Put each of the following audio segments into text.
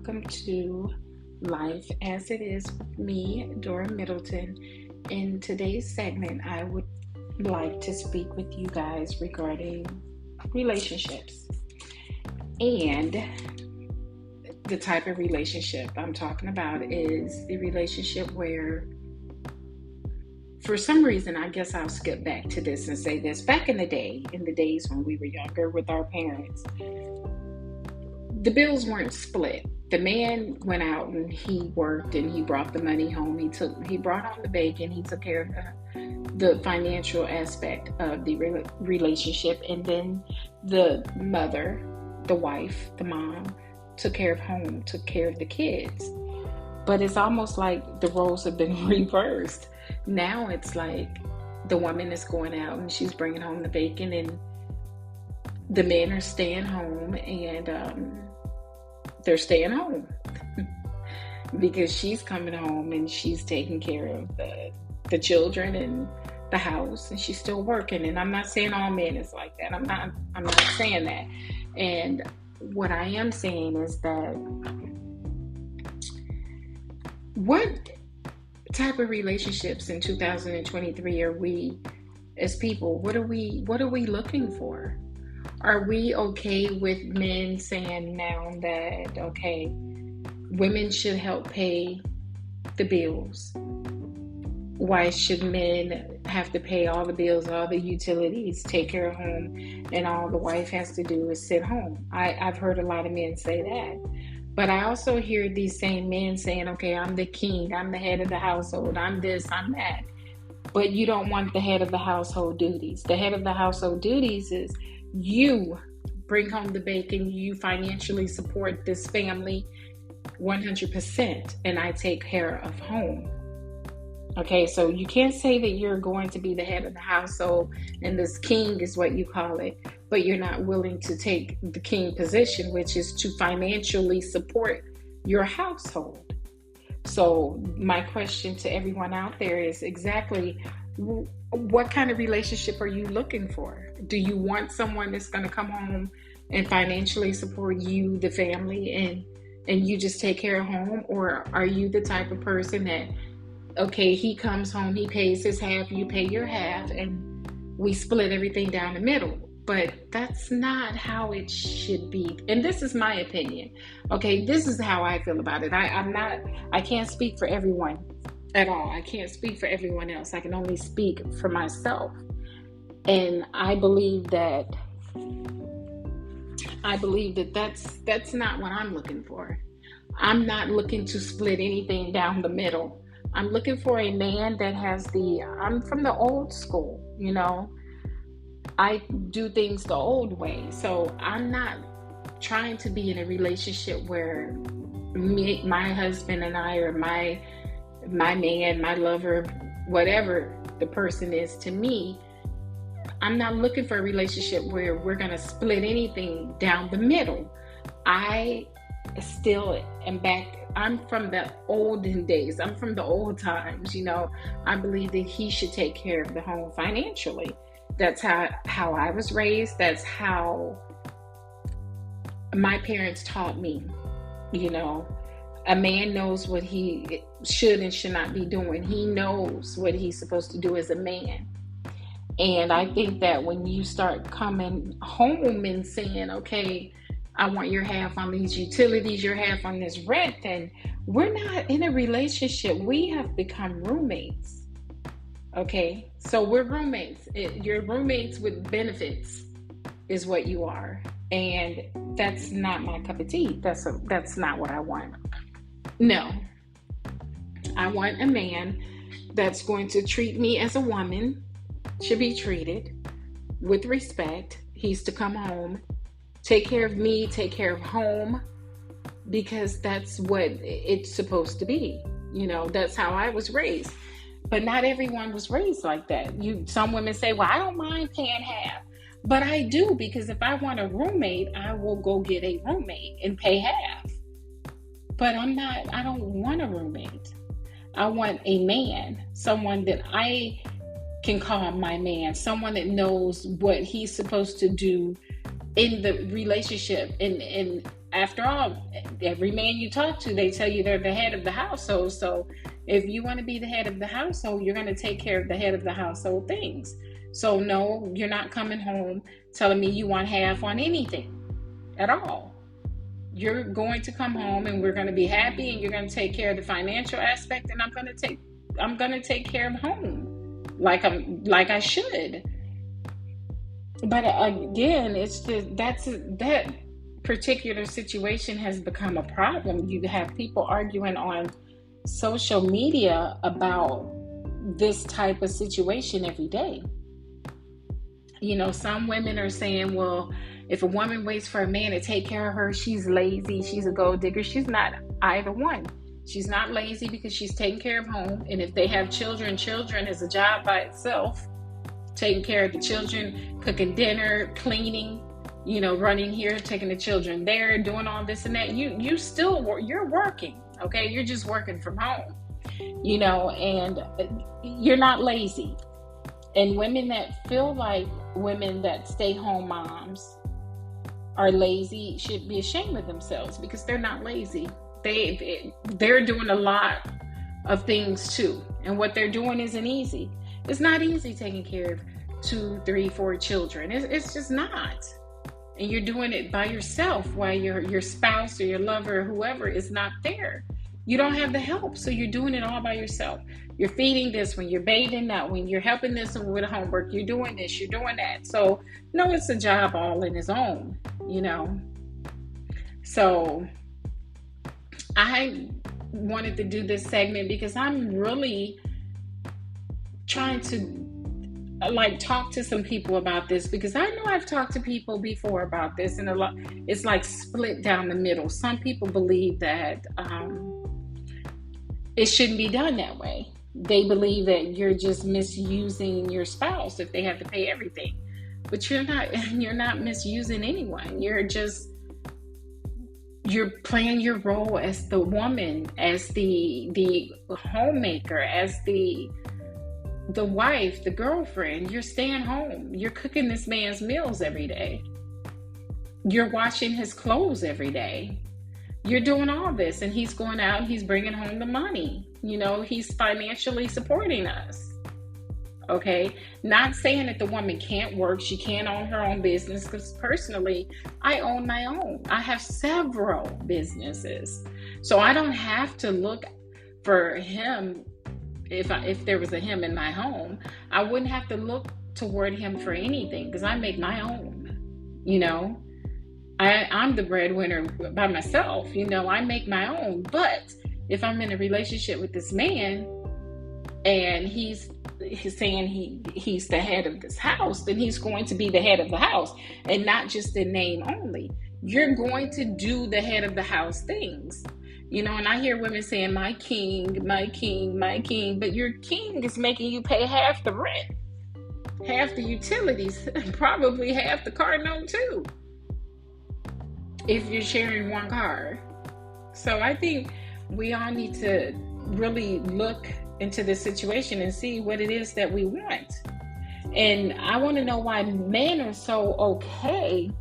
welcome to Life as It Is with me, Dora Middleton. In today's segment, I would like to speak with you guys regarding relationships and the type of relationship I'm talking about is the relationship where, for some reason, I guess I'll skip back to this and say this. Back in the day, in the days when we were younger with our parents, the bills weren't split. The man went out and he worked and he brought the money home. He brought home the bacon. He took care of the financial aspect of the relationship, and then the mother, the wife, the mom, took care of home, took care of the kids. But it's almost like the roles have been reversed. Now it's like the woman is going out and she's bringing home the bacon, and the men are staying home, and they're staying home because she's coming home and she's taking care of the children and the house, and she's still working. And I'm not saying all men is like that. I'm not saying that. And what I am saying is that what type of relationships in 2023 are we as people? What are we looking for? Are we okay with men saying now that, okay, women should help pay the bills? Why should men have to pay all the bills, all the utilities, take care of home, and all the wife has to do is sit home? I've heard a lot of men say that. But I also hear these same men saying, okay, I'm the king, I'm the head of the household, I'm this, I'm that. But you don't want the head of the household duties. The head of the household duties is you bring home the bacon, you financially support this family 100%, and I take care of home. Okay, so you can't say that you're going to be the head of the household and this king is what you call it, but you're not willing to take the king position, which is to financially support your household. So my question to everyone out there is exactly what kind of relationship are you looking for? Do you want someone that's going to come home and financially support you, the family, and you just take care of home? Or are you the type of person that, okay, he comes home, he pays his half, you pay your half, and we split everything down the middle? But that's not how it should be. And this is my opinion. Okay, this is how I feel about it. I can't speak for everyone at all. I can't speak for everyone else. I can only speak for myself. And I believe that that's not what I'm looking for. I'm not looking to split anything down the middle. I'm looking for a man that has I'm from the old school, you know. I do things the old way. So I'm not trying to be in a relationship where my husband and I, or my man, my lover, whatever the person is to me, I'm not looking for a relationship where we're going to split anything down the middle. I still am back. I'm from the olden days. I'm from the old times, you know. I believe that he should take care of the home financially. That's how I was raised. That's how my parents taught me, you know. A man knows what he should and should not be doing. He knows what he's supposed to do as a man. And I think that when you start coming home and saying, okay, I want your half on these utilities, your half on this rent, then we're not in a relationship. We have become roommates. Okay, so we're roommates. You're roommates with benefits is what you are. And that's not my cup of tea. That's not what I want. No, I want a man that's going to treat me as a woman should be treated, with respect. He's to come home, take care of me, take care of home, because that's what it's supposed to be. You know, that's how I was raised. But not everyone was raised like that. Some women say, well, I don't mind paying half. But I do, because if I want a roommate, I will go get a roommate and pay half. But I don't want a roommate. I want a man, someone that I can call my man, someone that knows what he's supposed to do in the relationship and after all, every man you talk to, they tell you they're the head of the household. So if you want to be the head of the household, you're going to take care of the head of the household things. So no, you're not coming home telling me you want half on anything at all. You're going to come home and we're going to be happy, and you're going to take care of the financial aspect, and I'm going to take care of home like I should. But again, it's just that particular situation has become a problem. You have people arguing on social media about this type of situation every day. Some women are saying, well, if a woman waits for a man to take care of her, she's lazy, she's a gold digger. She's not either one. She's not lazy because she's taking care of home. And if they have children is a job by itself. Taking care of the children, cooking dinner, cleaning, running here, taking the children there, doing all this and that. You're working, okay? You're just working from home, and you're not lazy. And women that feel like women that stay home moms are lazy should be ashamed of themselves, because they're not lazy. They're doing a lot of things too. And what they're doing isn't easy. It's not easy taking care of 2, 3, 4 children. It's just not. And you're doing it by yourself while your spouse or your lover or whoever is not there. You don't have the help, so you're doing it all by yourself. You're feeding this one, you're bathing that one, you're helping this one with homework, you're doing this, you're doing that. So, no, it's a job all in its own, So, I wanted to do this segment because I'm really trying to talk to some people about this, because I know I've talked to people before about this, and it's like split down the middle. Some people believe that it shouldn't be done that way. They believe that you're just misusing your spouse if they have to pay everything. But you're not misusing anyone. You're playing your role as the woman, as the homemaker, as the wife, the girlfriend. You're staying home. You're cooking this man's meals every day. You're washing his clothes every day. You're doing all this, and he's going out and he's bringing home the money. He's financially supporting us. Okay? Not saying that the woman can't work. She can't own her own business, because personally, I own my own. I have several businesses. So I don't have to look for him. If there was a him in my home, I wouldn't have to look toward him for anything, because I make my own. I'm the breadwinner by myself. I make my own. But if I'm in a relationship with this man and he's saying he's the head of this house, then he's going to be the head of the house, and not just in name only. You're going to do the head of the house things. And I hear women saying, my king, my king, my king. But your king is making you pay half the rent, half the utilities, probably half the car note too, if you're sharing one car. So I think we all need to really look into this situation and see what it is that we want. And I want to know why men are so okay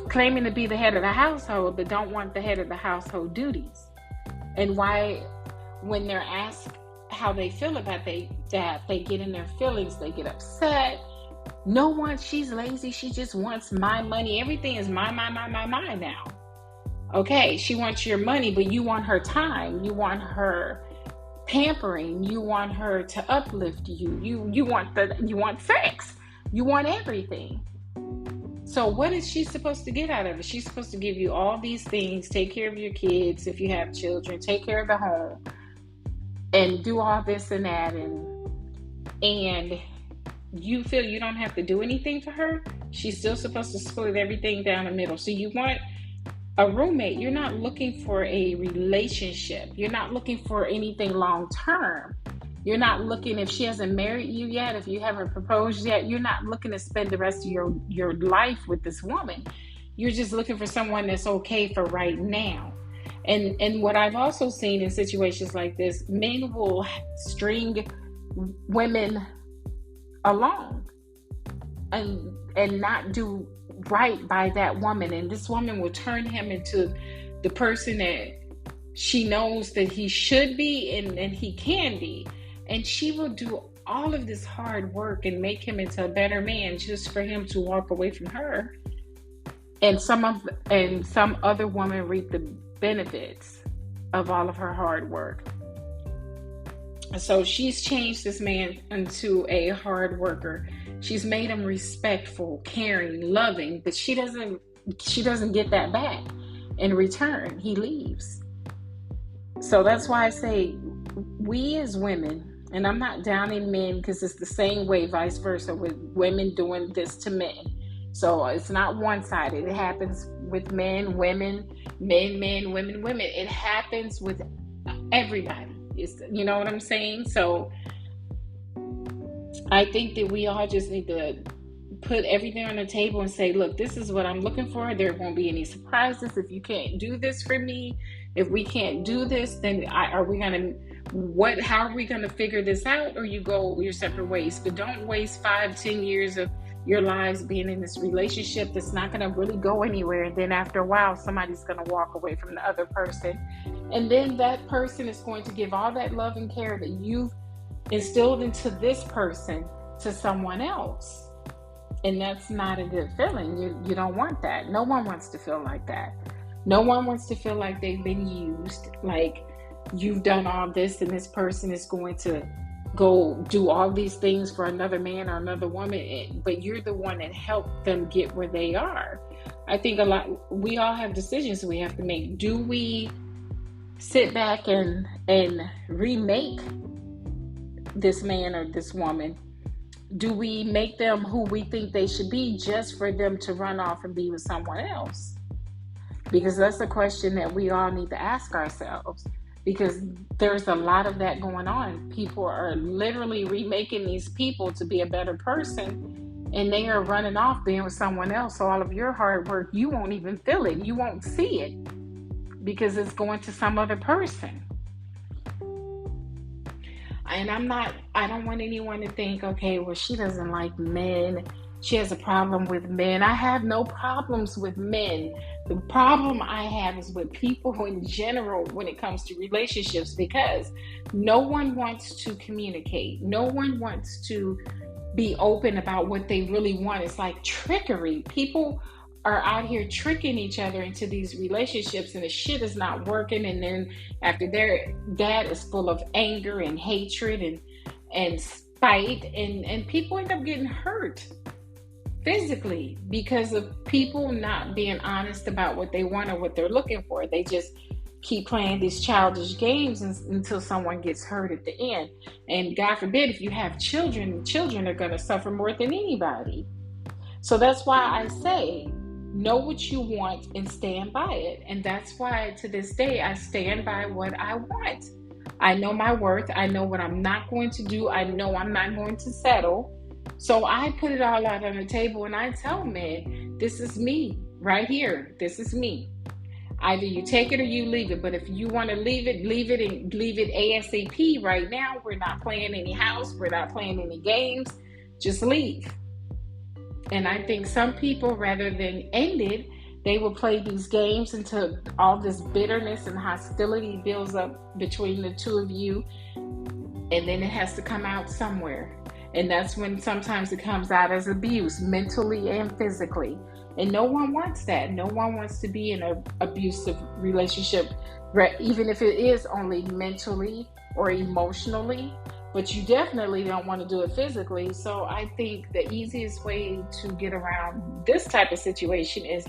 claiming to be the head of the household, but don't want the head of the household duties. And why, when they're asked how they feel about that, they get in their feelings, they get upset. No one, she's lazy, she just wants my money. Everything is my now. Okay, she wants your money, but you want her time. You want her pampering. You want her to uplift you. You want sex. You want everything. So what is she supposed to get out of it? She's supposed to give you all these things, take care of your kids if you have children, take care of the home, and do all this and that, and you feel you don't have to do anything for her. She's still supposed to split everything down the middle. So you want a roommate. You're not looking for a relationship. You're not looking for anything long term. You're not looking, if she hasn't married you yet, if you haven't proposed yet, you're not looking to spend the rest of your life with this woman. You're just looking for someone that's okay for right now. And what I've also seen in situations like this, men will string women along and not do right by that woman, and this woman will turn him into the person that she knows that he should be and he can be. And she will do all of this hard work and make him into a better man just for him to walk away from her. And some other woman reap the benefits of all of her hard work. So she's changed this man into a hard worker. She's made him respectful, caring, loving, but she doesn't get that back. In return, he leaves. So that's why I say we as women, and I'm not downing men because it's the same way vice versa with women doing this to men. So it's not one-sided. It happens with men, women, women. It happens with everybody. You know what I'm saying? So I think that we all just need to put everything on the table and say, look, this is what I'm looking for. There won't be any surprises. If you can't do this for me, if we can't do this, then how are we going to figure this out? Or you go your separate ways. But don't waste 5-10 years of your lives being in this relationship that's not going to really go anywhere. And then after a while, somebody's going to walk away from the other person. And then that person is going to give all that love and care that you've instilled into this person to someone else. And that's not a good feeling. You don't want that. No one wants to feel like that. No one wants to feel like they've been used, like you've done all this and this person is going to go do all these things for another man or another woman, but you're the one that helped them get where they are. I think we all have decisions we have to make. Do we sit back and remake this man or this woman? Do we make them who we think they should be just for them to run off and be with someone else? Because that's a question that we all need to ask ourselves, because there's a lot of that going on. People are literally remaking these people to be a better person, and they are running off being with someone else. So all of your hard work, you won't even feel it. You won't see it because it's going to some other person. And I don't want anyone to think, okay, well, she doesn't like men. She has a problem with men. I have no problems with men. The problem I have is with people in general when it comes to relationships, because no one wants to communicate. No one wants to be open about what they really want. It's like trickery. People are out here tricking each other into these relationships, and the shit is not working. And then after their dad is full of anger and hatred and spite, and people end up getting hurt physically because of people not being honest about what they want or what they're looking for. They just keep playing these childish games until someone gets hurt at the end. And God forbid, if you have children are going to suffer more than anybody. So that's why I say, know what you want and stand by it. And that's why to this day, I stand by what I want. I know my worth. I know what I'm not going to do. I know I'm not going to settle. So I put it all out on the table, and I tell men, this is me right here. This is me. Either you take it or you leave it. But if you want to leave it ASAP right now. We're not playing any house. We're not playing any games. Just leave. And I think some people, rather than end it, they will play these games until all this bitterness and hostility builds up between the two of you. And then it has to come out somewhere. And that's when sometimes it comes out as abuse, mentally and physically. And no one wants that. No one wants to be in an abusive relationship, even if it is only mentally or emotionally. But you definitely don't want to do it physically. So I think the easiest way to get around this type of situation is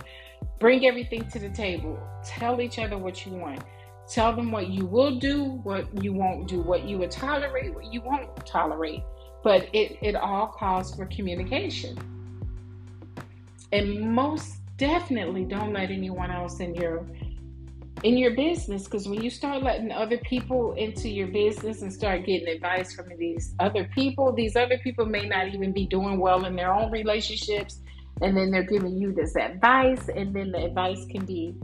bring everything to the table. Tell each other what you want. Tell them what you will do, what you won't do, what you would tolerate, what you won't tolerate. But it all calls for communication. And most definitely don't let anyone else in your business, because when you start letting other people into your business and start getting advice from these other people may not even be doing well in their own relationships, and then they're giving you this advice, and then the advice can be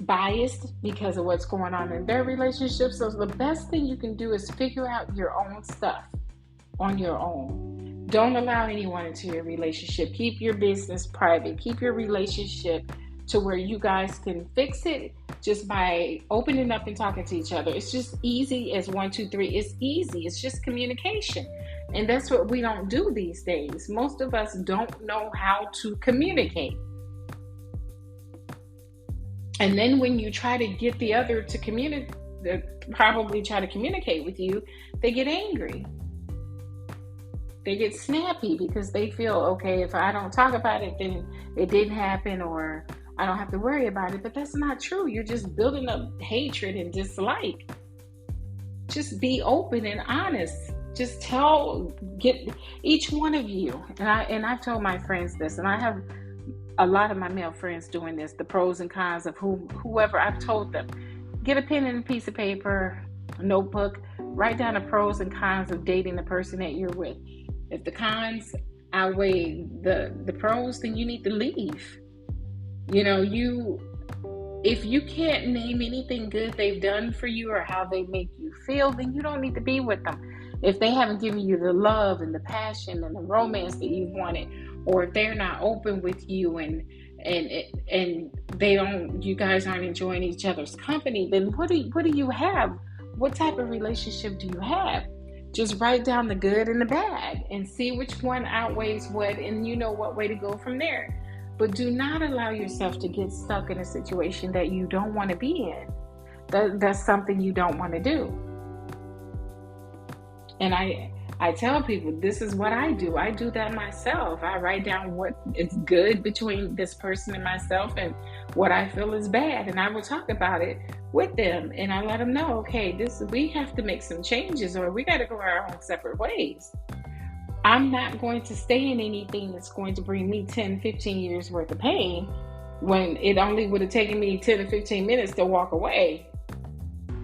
biased because of what's going on in their relationship. So the best thing you can do is figure out your own stuff on your own. Don't allow anyone into your relationship. Keep your business private. Keep your relationship to where you guys can fix it just by opening up and talking to each other. It's just easy as 1, 2, 3. It's easy. It's just communication. And that's what we don't do these days. Most of us don't know how to communicate. And then when you try to get the other to communicate, probably try to communicate with you, they get angry. They get snappy because they feel, okay, if I don't talk about it, then it didn't happen, or I don't have to worry about it. But that's not true. You're just building up hatred and dislike. Just be open and honest. Just get each one of you. And I've told my friends this, and I have a lot of my male friends doing this, the pros and cons of whoever. I've told them, get a pen and a piece of paper, a notebook, write down the pros and cons of dating the person that you're with. If the cons outweigh the pros, then you need to leave. If you can't name anything good they've done for you or how they make you feel, then you don't need to be with them. If they haven't given you the love and the passion and the romance that you wanted, or if they're not open with you and you guys aren't enjoying each other's company, then what do you have? What type of relationship do you have? Just write down the good and the bad and see which one outweighs what, and you know what way to go from there. But do not allow yourself to get stuck in a situation that you don't want to be in. That's something you don't want to do. And I tell people, this is what I do. I do that myself. I write down what is good between this person and myself and what I feel is bad. And I will talk about it with them. And I let them know, okay, we have to make some changes, or we got to go our own separate ways. I'm not going to stay in anything that's going to bring me 10, 15 years worth of pain when it only would have taken me 10 or 15 minutes to walk away,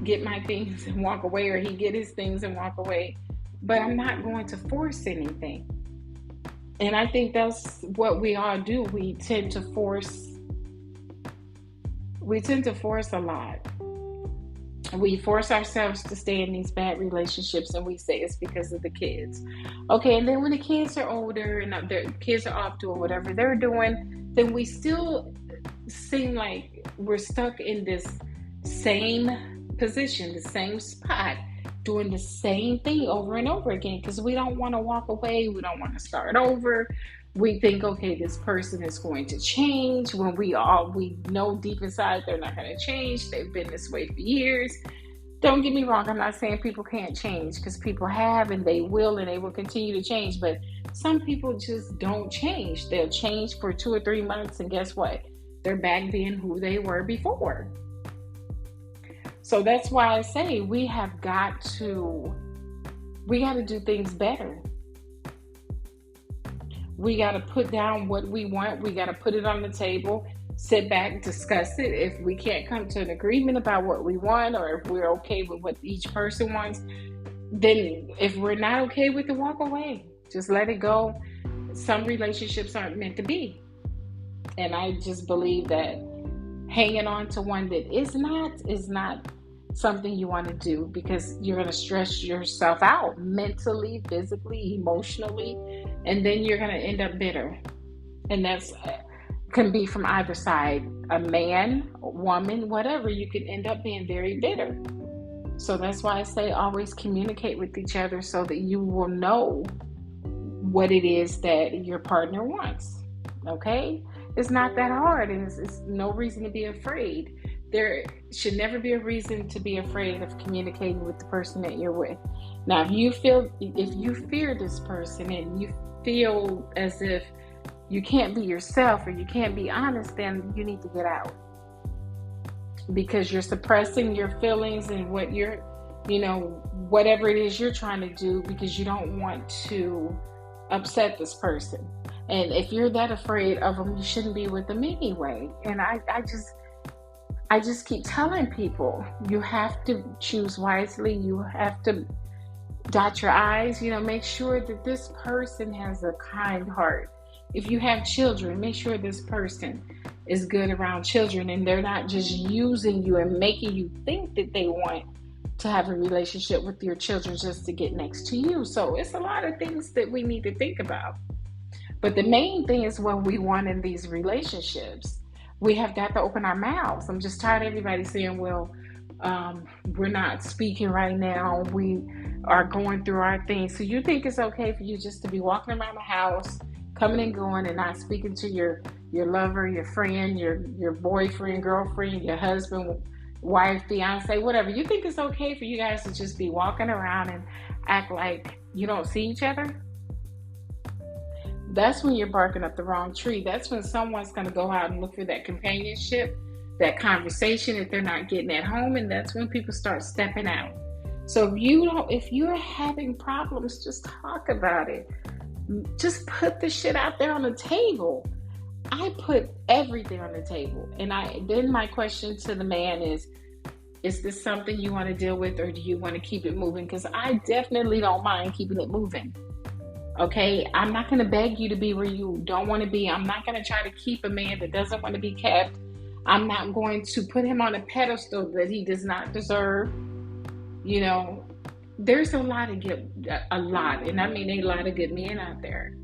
get my things and walk away, or he get his things and walk away. But I'm not going to force anything. And I think that's what we all do. We tend to force a lot. We force ourselves to stay in these bad relationships, and we say it's because of the kids. Okay, and then when the kids are older and their kids are off doing whatever they're doing, then we still seem like we're stuck in this same position, the same spot, doing the same thing over and over again because we don't want to walk away. We don't want to start over. We think, okay, this person is going to change, when we know deep inside they're not going to change. They've been this way for years. Don't get me wrong. I'm not saying people can't change, because people have, and they will continue to change. But some people just don't change. They'll change for 2 or 3 months, and guess what? They're back being who they were before. So that's why I say we got to do things better. We got to put down what we want. We got to put it on the table, sit back, discuss it. If we can't come to an agreement about what we want, or if we're okay with what each person wants, then if we're not okay with it, walk away. Just let it go. Some relationships aren't meant to be. And I just believe that hanging on to one that is not something you want to do, because you're going to stress yourself out mentally, physically, emotionally, and then you're going to end up bitter. And that's can be from either side, a man, a woman, whatever. You can end up being very bitter. So that's why I say always communicate with each other so that you will know what it is that your partner wants. Okay? It's not that hard, and it's no reason to be afraid. There should never be a reason to be afraid of communicating with the person that you're with. Now, if you fear this person and you feel as if you can't be yourself or you can't be honest, then you need to get out, because you're suppressing your feelings and what whatever it is you're trying to do, because you don't want to upset this person. And if you're that afraid of them, you shouldn't be with them anyway. And I just keep telling people, you have to choose wisely. You have to dot your I's, make sure that this person has a kind heart. If you have children, make sure this person is good around children and they're not just using you and making you think that they want to have a relationship with your children just to get next to you. So it's a lot of things that we need to think about. But the main thing is what we want in these relationships. We have got to open our mouths. I'm just tired of everybody saying, well, we're not speaking right now. We are going through our things. So you think it's okay for you just to be walking around the house, coming and going, and not speaking to your lover, your friend, your boyfriend, girlfriend, your husband, wife, fiance, whatever. You think it's okay for you guys to just be walking around and act like you don't see each other? That's when you're barking up the wrong tree. That's when someone's going to go out and look for that companionship, that conversation that they're not getting at home, and that's when people start stepping out. So if you're having problems, just talk about it. Just put the shit out there on the table. I put everything on the table. And then my question to the man is this something you want to deal with, or do you want to keep it moving? Because I definitely don't mind keeping it moving. Okay, I'm not going to beg you to be where you don't want to be. I'm not going to try to keep a man that doesn't want to be kept. I'm not going to put him on a pedestal that he does not deserve. You know, there's a lot, and I mean a lot of good men out there.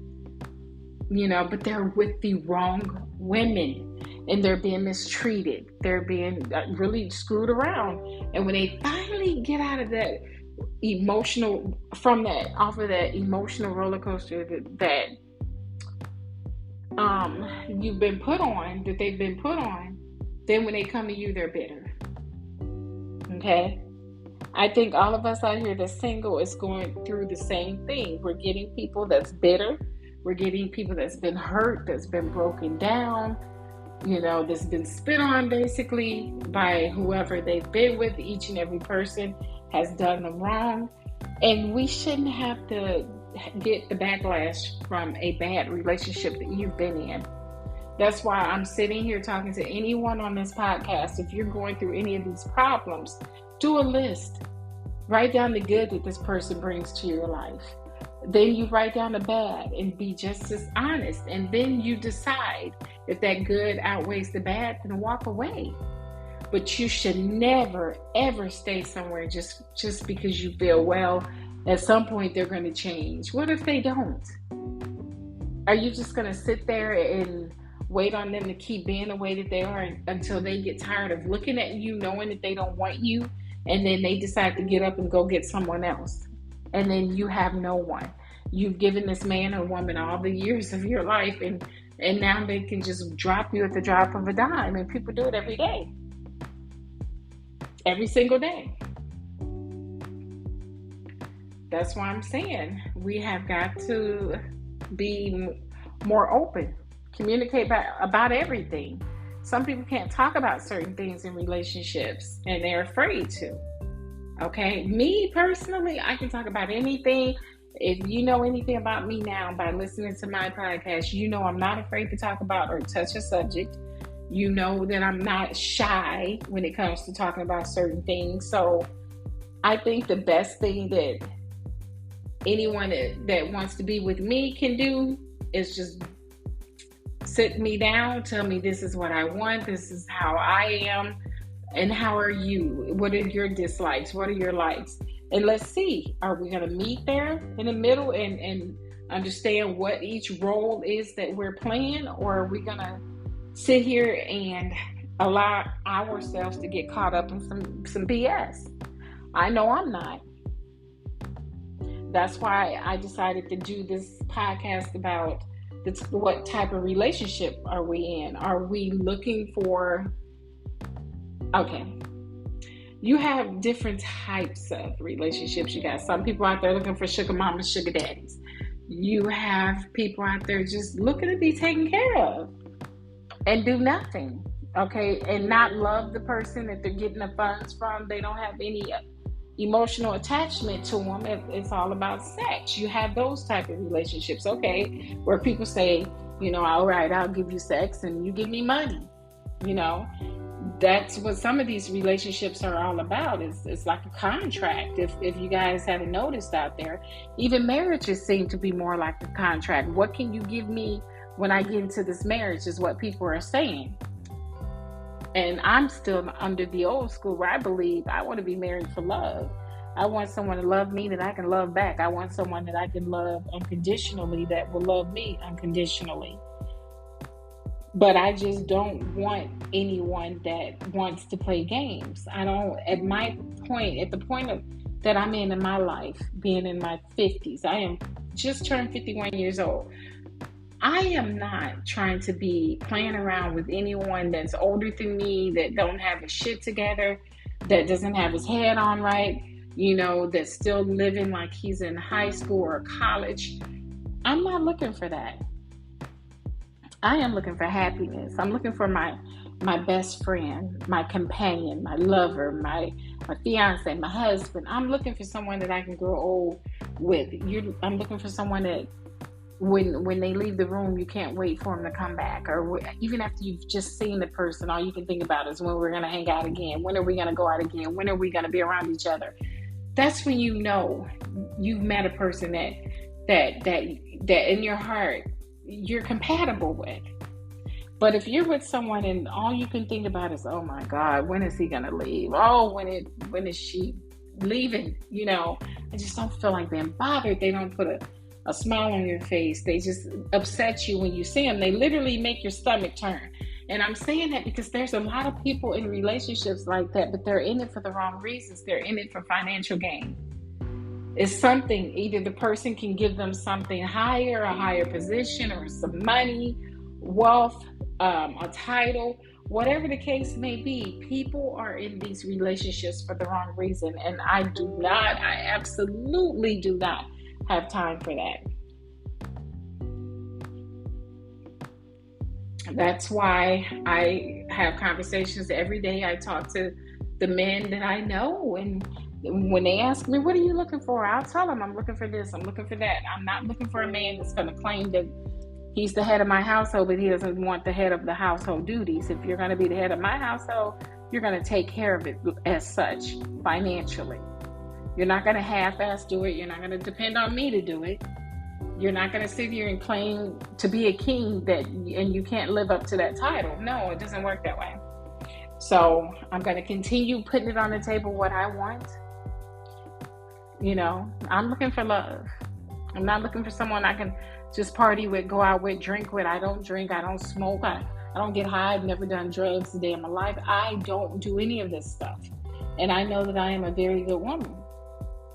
You know, but they're with the wrong women, and they're being mistreated. They're being really screwed around. And when they finally get out of that off of that emotional roller coaster that they've been put on, then when they come to you, they're bitter. Okay? I think all of us out here that's single is going through the same thing. We're getting people that's bitter. We're getting people that's been hurt, that's been broken down, you know, that's been spit on basically by whoever they've been with. Each and every person has done them wrong. And we shouldn't have to get the backlash from a bad relationship that you've been in. That's why I'm sitting here talking to anyone on this podcast. If you're going through any of these problems, do a list. Write down the good that this person brings to your life. Then you write down the bad and be just as honest. And then you decide if that good outweighs the bad, then walk away. But you should never, ever stay somewhere just because you feel, well, at some point they're going to change. What if they don't? Are you just going to sit there and wait on them to keep being the way that they are until they get tired of looking at you, knowing that they don't want you, and then they decide to get up and go get someone else? And then you have no one. You've given this man or woman all the years of your life, and now they can just drop you at the drop of a dime. And people do it every day. Every single day. That's why I'm saying we have got to be more open. Communicate about everything. Some people can't talk about certain things in relationships, and they're afraid to. Okay, me personally, I can talk about anything. If you know anything about me now by listening to my podcast, you know I'm not afraid to talk about or touch a subject. You know that I'm not shy when it comes to talking about certain things. So I think the best thing that anyone that wants to be with me can do is just sit me down, tell me this is what I want, this is how I am. And how are you? What are your dislikes? What are your likes? And let's see, are we going to meet there in the middle and understand what each role is that we're playing? Or are we going to sit here and allow ourselves to get caught up in some BS? I know I'm not. That's why I decided to do this podcast about what type of relationship are we in? Are we looking for... Okay, you have different types of relationships. You got some people out there looking for sugar mamas, sugar daddies. You have people out there just looking to be taken care of and do nothing, okay, and not love the person that they're getting the funds from. They don't have any emotional attachment to them. It's all about sex. You have those type of relationships, okay, where people say, you know, all right, I'll give you sex and you give me money, you know. That's what some of these relationships are all about. It's like a contract. If you guys haven't noticed out there, even marriages seem to be more like a contract. What can you give me when I get into this marriage is what people are saying. And I'm still under the old school where I believe I want to be married for love. I want someone to love me that I can love back. I want someone that I can love unconditionally that will love me unconditionally. But I just don't want anyone that wants to play games. I don't, at the point of that I'm in my life, being in my 50s, I am just turned 51 years old. I am not trying to be playing around with anyone that's older than me, that don't have his shit together, that doesn't have his head on right, that's still living like he's in high school or college. I'm not looking for that. I am looking for happiness. I'm looking for my best friend, my companion, my lover, my fiance, my husband. I'm looking for someone that I can grow old with. I'm looking for someone that when they leave the room, you can't wait for them to come back. Or even after you've just seen the person, all you can think about is when we're going to hang out again. When are we going to go out again? When are we going to be around each other? That's when you know you've met a person that in your heart you're compatible with. But if you're with someone and all you can think about is, oh my God, when is he gonna leave? Oh, when is she leaving? I just don't feel like being bothered. They don't put a smile on your face. They just upset you when you see them. They literally make your stomach turn. And I'm saying that because there's a lot of people in relationships like that, but they're in it for the wrong reasons. They're in it for financial gain. It's something, either the person can give them something higher, a higher position, or some money, wealth, a title, whatever the case may be. People are in these relationships for the wrong reason. And I absolutely do not have time for that. That's why I have conversations every day. I talk to the men that I know, and when they ask me, what are you looking for? I'll tell them I'm looking for this, I'm looking for that. I'm not looking for a man that's going to claim that he's the head of my household, but he doesn't want the head of the household duties. If you're going to be the head of my household, you're going to take care of it as such financially. You're not going to half-ass do it. You're not going to depend on me to do it. You're not going to sit here and claim to be a king and you can't live up to that title. No, it doesn't work that way. So I'm going to continue putting it on the table what I want. I'm looking for love. I'm not looking for someone I can just party with, go out with, drink with. I don't drink. I don't smoke. I don't get high. I've never done drugs a day in my life. I don't do any of this stuff. And I know that I am a very good woman.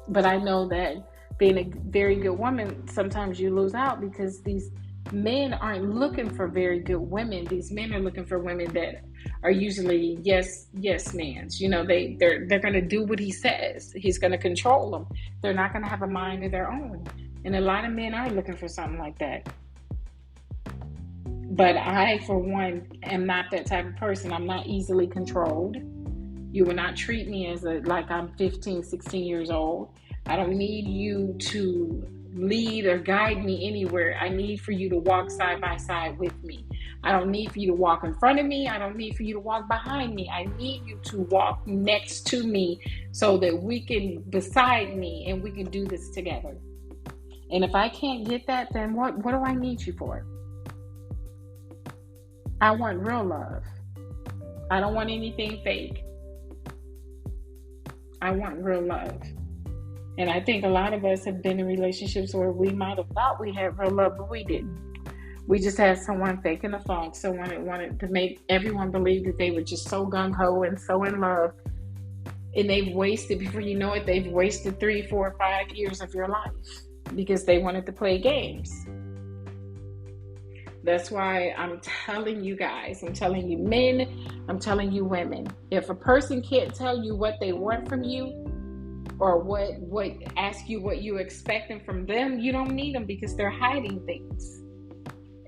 But I know that being a very good woman, sometimes you lose out because these men aren't looking for very good women. These men are looking for women that are usually yes mans. They're going to do what he says. He's going to control them. They're not going to have a mind of their own. And a lot of men are looking for something like that. But I, for one, am not that type of person. I'm not easily controlled. You will not treat me like I'm 15, 16 years old. I don't need you to lead or guide me anywhere. I need for you to walk side by side with me. I don't need for you to walk in front of me. I don't need for you to walk behind me. I need you to walk next to me so that we can, beside me, and we can do this together. And if I can't get that, then what do I need you for? I want real love. I don't want anything fake. I want real love. And I think a lot of us have been in relationships where we might have thought we had real love, but we didn't. We just had someone faking the funk, someone that wanted to make everyone believe that they were just so gung-ho and so in love. And they've wasted, before you know it, they've wasted 3, 4, 5 years of your life because they wanted to play games. That's why I'm telling you guys, I'm telling you men, I'm telling you women, if a person can't tell you what they want from you, or what ask you what you're expecting from them, you don't need them because they're hiding things.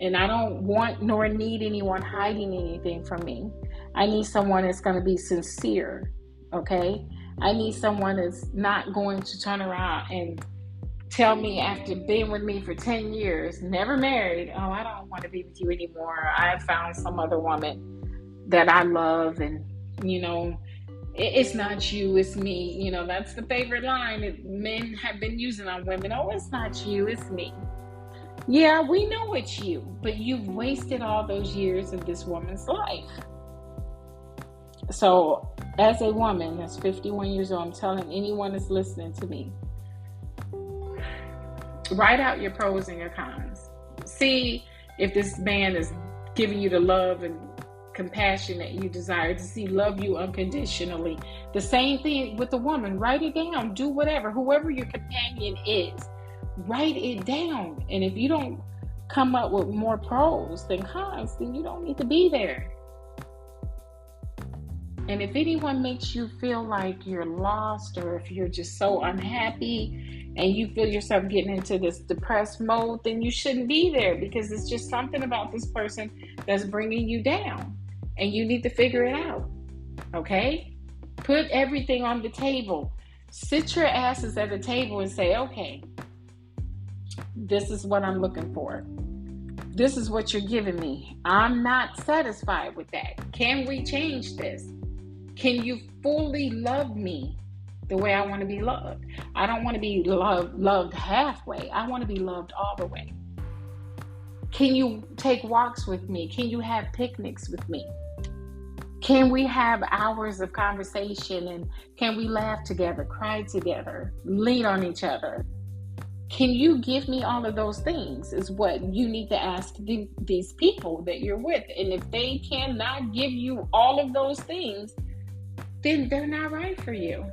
And I don't want nor need anyone hiding anything from me. I need someone that's going to be sincere, okay? I need someone that's not going to turn around and tell me after being with me for 10 years, never married, oh, I don't want to be with you anymore. I found some other woman that I love, and, it's not you, it's me. That's the favorite line that men have been using on women. Oh, it's not you, it's me. Yeah, we know it's you, but you've wasted all those years of this woman's life. So, as a woman that's 51 years old, I'm telling anyone that's listening to me, write out your pros and your cons. See if this man is giving you the love and compassion that you desire to see, love you unconditionally. The same thing with the woman. Write it down. Do whatever. Whoever your companion is, write it down. And if you don't come up with more pros than cons, then you don't need to be there. And if anyone makes you feel like you're lost, or if you're just so unhappy and you feel yourself getting into this depressed mode, then you shouldn't be there, because it's just something about this person that's bringing you down, and you need to figure it out. Okay? Put everything on the table. Sit your asses at the table and say, okay, this is what I'm looking for. This is what you're giving me. I'm not satisfied with that. Can we change this? Can you fully love me the way I want to be loved? I don't want to be loved halfway. I want to be loved all the way. Can you take walks with me? Can you have picnics with me? Can we have hours of conversation, and can we laugh together, cry together, lean on each other? Can you give me all of those things is what you need to ask these people that you're with. And if they cannot give you all of those things, then they're not right for you.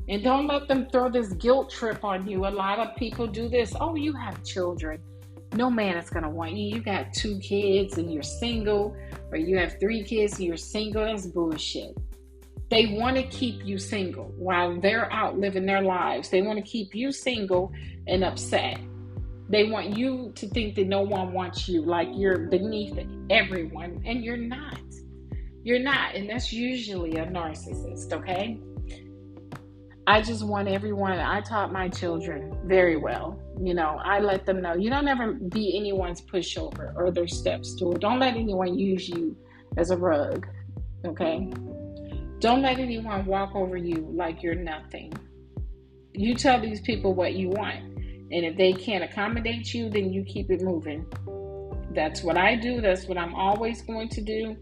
And don't let them throw this guilt trip on you. A lot of people do this. Oh, you have children. No man is going to want you. You got 2 kids and you're single, or you have 3 kids and you're single. That's bullshit. They want to keep you single while they're out living their lives. They want to keep you single and upset. They want you to think that no one wants you, like you're beneath everyone, and you're not. You're not, and that's usually a narcissist, okay? I just want everyone, I taught my children very well. I let them know, you don't ever be anyone's pushover or their step stool. Don't let anyone use you as a rug, okay? Don't let anyone walk over you like you're nothing. You tell these people what you want, and if they can't accommodate you, then you keep it moving. That's what I do. That's what I'm always going to do.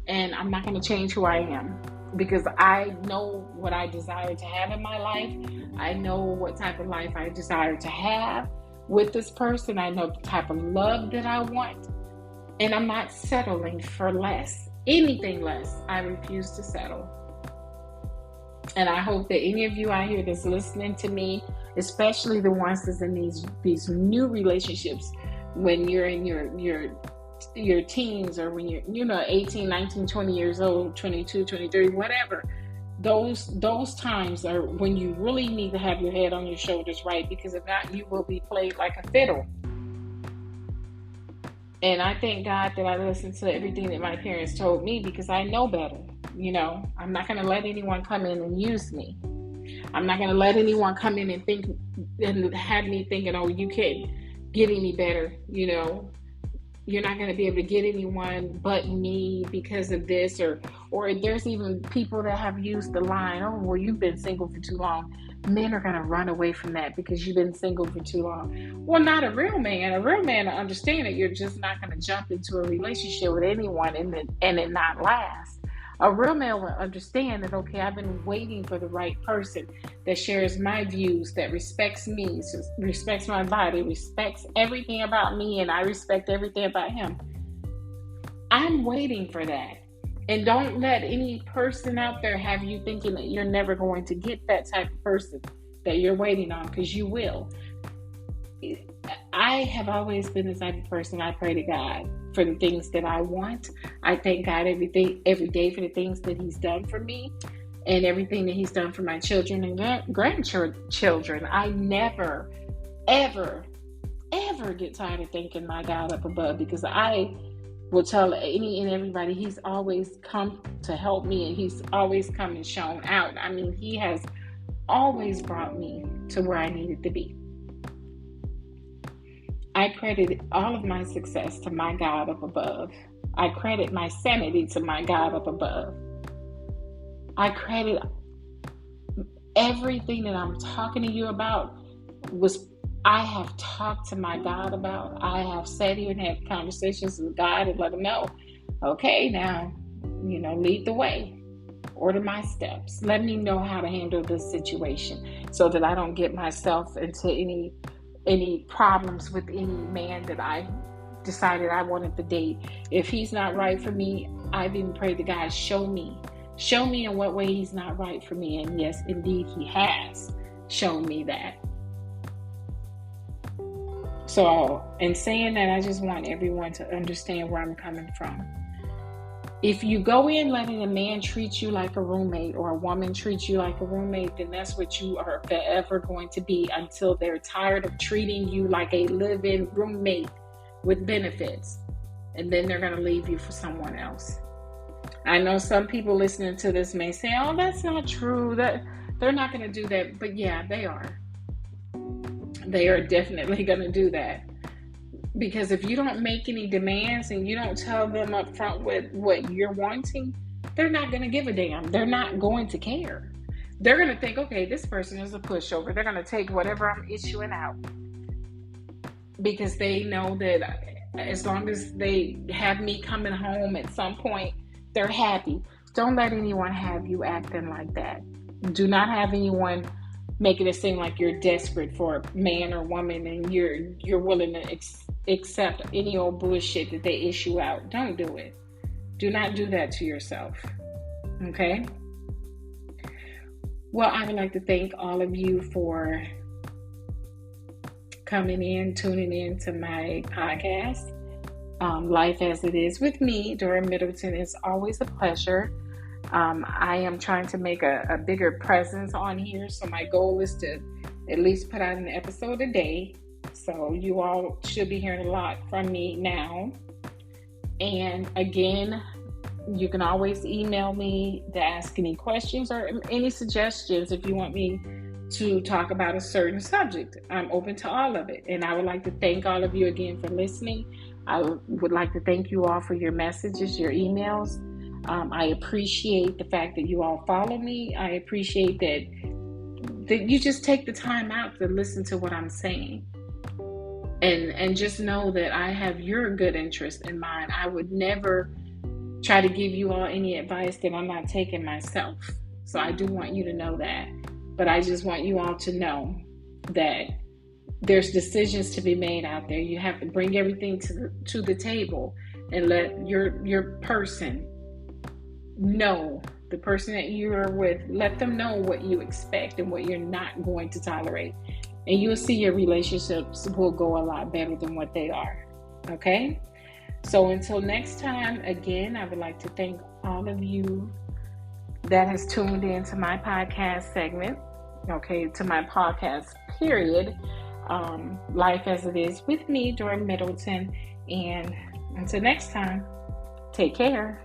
And I'm not going to change who I am, because I know what I desire to have in my life. I know what type of life I desire to have with this person. I know the type of love that I want. And I'm not settling for less. Anything less, I refuse to settle. And I hope that any of you out here that's listening to me, especially the ones that's in these new relationships, when you're in your teens, or when you're 18, 19, 20 years old, 22, 23, whatever, those times are when you really need to have your head on your shoulders, right? Because if not, you will be played like a fiddle. And I thank God that I listened to everything that my parents told me, because I know better. I'm not going to let anyone come in and use me. I'm not going to let anyone come in and think and have me thinking, oh, you can't get any better. You're not going to be able to get anyone but me because of this, or there's even people that have used the line, oh, well, you've been single for too long. Men are going to run away from that because you've been single for too long. Well, not a real man. A real man will understand that you're just not going to jump into a relationship with anyone and it not last. A real man will understand that, okay, I've been waiting for the right person that shares my views, that respects me, respects my body, respects everything about me, and I respect everything about him. I'm waiting for that. And don't let any person out there have you thinking that you're never going to get that type of person that you're waiting on, because you will. I have always been the type of person, I pray to God for the things that I want. I thank God every day for the things that he's done for me, and everything that he's done for my children and grandchildren. I never, ever, ever get tired of thanking my God up above, because I will tell any and everybody, he's always come to help me, and he's always come and shown out. I mean, he has always brought me to where I needed to be. I credit all of my success to my God up above. I credit my sanity to my God up above. I credit everything that I'm talking to you about I have talked to my God about. I have sat here and had conversations with God and let him know, okay, now lead the way. Order my steps. Let me know how to handle this situation so that I don't get myself into any problems with any man that I decided I wanted to date. If he's not right for me, I've even prayed to God, show me in what way he's not right for me. And yes, indeed, he has shown me that. So, in saying that, I just want everyone to understand where I'm coming from. If you go in letting a man treat you like a roommate or a woman treat you like a roommate, then that's what you are forever going to be until they're tired of treating you like a live-in roommate with benefits. And then they're going to leave you for someone else. I know some people listening to this may say, oh, that's not true. That they're not going to do that. But yeah, they are. They are definitely going to do that. Because if you don't make any demands and you don't tell them up front what you're wanting, they're not going to give a damn. They're not going to care. They're going to think, okay, this person is a pushover. They're going to take whatever I'm issuing out. Because they know that as long as they have me coming home at some point, they're happy. Don't let anyone have you acting like that. Do not have anyone making it seem like you're desperate for a man or woman and you're willing to accept any old bullshit that they issue out. Don't do it. Do not do that to yourself. Okay? Well, I would like to thank all of you for coming in, tuning in to my podcast. Life as It Is with me, Dora Middleton. It's always a pleasure. I am trying to make a bigger presence on here, so my goal is to at least put out an episode a day. So you all should be hearing a lot from me now. And again, you can always email me to ask any questions or any suggestions if you want me to talk about a certain subject. I'm open to all of it. And I would like to thank all of you again for listening. I would like to thank you all for your messages, your emails. I appreciate the fact that you all follow me. I appreciate that you just take the time out to listen to what I'm saying. And just know that I have your good interest in mind. I would never try to give you all any advice that I'm not taking myself. So I do want you to know that. But I just want you all to know that there's decisions to be made out there. You have to bring everything to the table and let your person know, the person that you're with, let them know what you expect and what you're not going to tolerate. And you'll see your relationships will go a lot better than what they are. Okay? So until next time, again, I would like to thank all of you that has tuned in to my podcast segment. Okay, to my podcast period. Life as It Is with me, Dora Middleton. And until next time, take care.